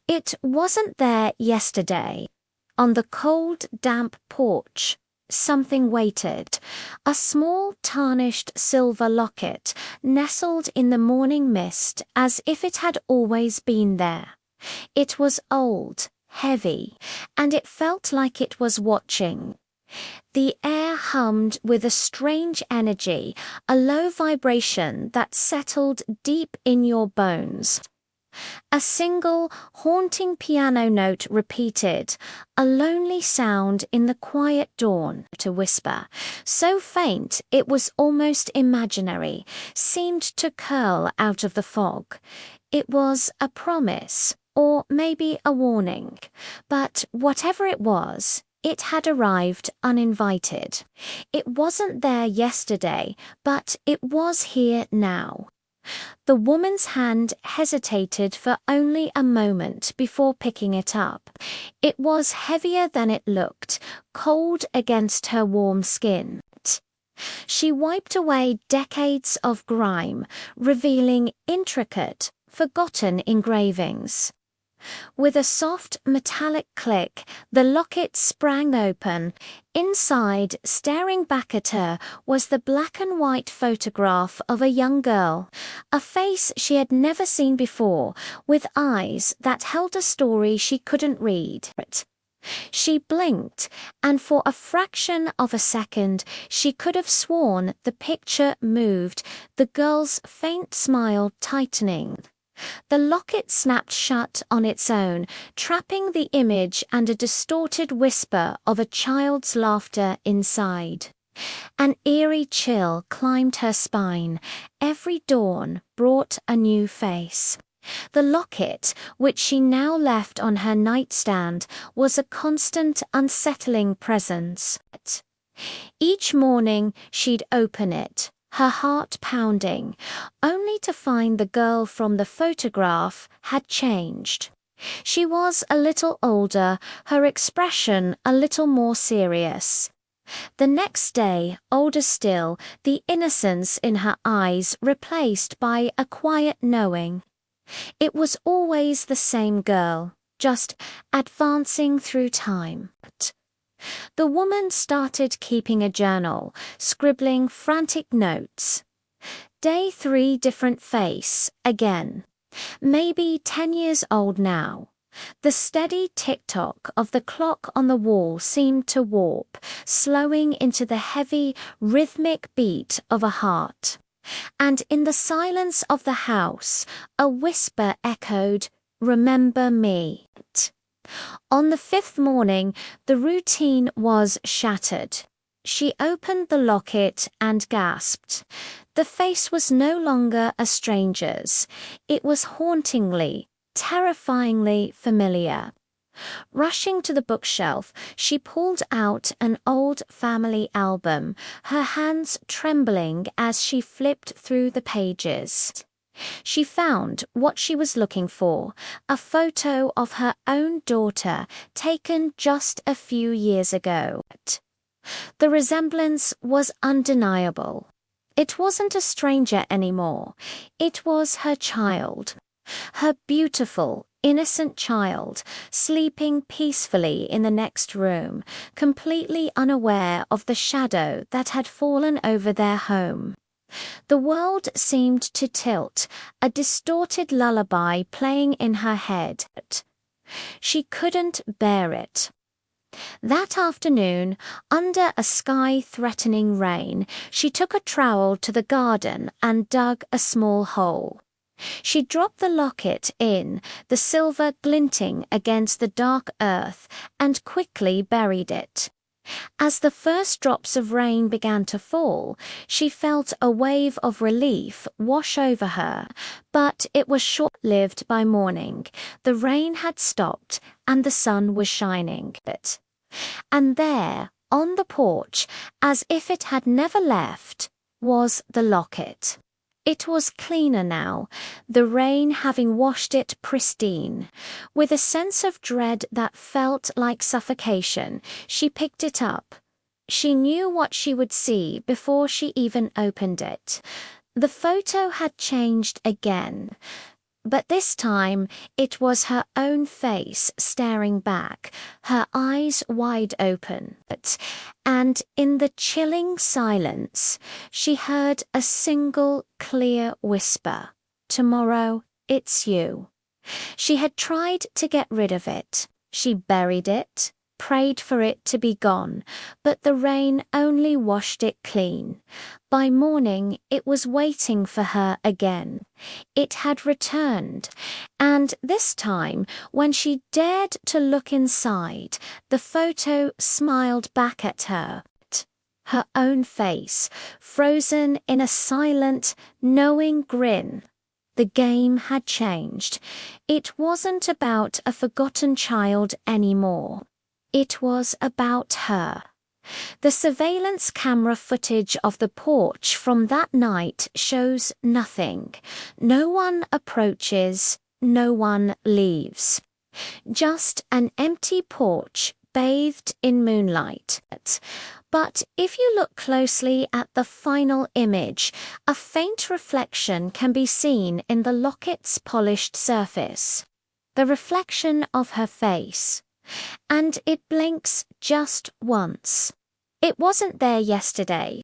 It wasn't there yesterday. On the cold, damp porch, something waited. A small, tarnished silver locket nestled in the morning mist as if it had always been there. It was old, heavy, and it felt like it was watching. The air hummed with a strange energy, a low vibration that settled deep in your bones. A single, haunting piano note repeated, a lonely sound in the quiet dawn, to whisper, so faint it was almost imaginary, seemed to curl out of the fog. It was a promise, or maybe a warning, but whatever it was, it had arrived uninvited. It wasn't there yesterday, but it was here now. The woman's hand hesitated for only a moment before picking it up. It was heavier than it looked, cold against her warm skin. She wiped away decades of grime, revealing intricate, forgotten engravings. With a soft metallic click, the locket sprang open. Inside, staring back at her, was the black and white photograph of a young girl, a face she had never seen before, with eyes that held a story she couldn't read. She blinked, and for a fraction of a second, she could have sworn the picture moved, the girl's faint smile tightening. The locket snapped shut on its own, trapping the image and a distorted whisper of a child's laughter inside. An eerie chill climbed her spine. Every dawn brought a new face. The locket, which she now left on her nightstand, was a constant, unsettling presence. Each morning she'd open it, her heart pounding, only to find the girl from the photograph had changed. She was a little older, her expression a little more serious. The next day, older still, the innocence in her eyes replaced by a quiet knowing. It was always the same girl, just advancing through time. The woman started keeping a journal, scribbling frantic notes. Day 3, different face, again. Maybe 10 years old now. The steady tick-tock of the clock on the wall seemed to warp, slowing into the heavy, rhythmic beat of a heart. And in the silence of the house, a whisper echoed, "Remember me." On the 5th morning, the routine was shattered. She opened the locket and gasped. The face was no longer a stranger's. It was hauntingly, terrifyingly familiar. Rushing to the bookshelf, she pulled out an old family album, her hands trembling as she flipped through the pages. She found what she was looking for, a photo of her own daughter taken just a few years ago. The resemblance was undeniable. It wasn't a stranger anymore. It was her child. Her beautiful, innocent child, sleeping peacefully in the next room, completely unaware of the shadow that had fallen over their home. The world seemed to tilt, a distorted lullaby playing in her head. She couldn't bear it. That afternoon, under a sky-threatening rain, she took a trowel to the garden and dug a small hole. She dropped the locket in, the silver glinting against the dark earth, and quickly buried it. As the first drops of rain began to fall, she felt a wave of relief wash over her, but it was short-lived by morning. The rain had stopped, and the sun was shining. And there, on the porch, as if it had never left, was the locket. It was cleaner now, the rain having washed it pristine. With a sense of dread that felt like suffocation, she picked it up. She knew what she would see before she even opened it. The photo had changed again. But this time, it was her own face staring back, her eyes wide open. And in the chilling silence, she heard a single clear whisper, "Tomorrow, it's you." She had tried to get rid of it. She buried it, prayed for it to be gone, but the rain only washed it clean. By morning, it was waiting for her again. It had returned, and this time, when she dared to look inside, the photo smiled back at her. Her own face, frozen in a silent, knowing grin. The game had changed. It wasn't about a forgotten child anymore. It was about her. The surveillance camera footage of the porch from that night shows nothing. No one approaches, no one leaves. Just an empty porch bathed in moonlight. But if you look closely at the final image, a faint reflection can be seen in the locket's polished surface. The reflection of her face. And it blinks just once. It wasn't there yesterday,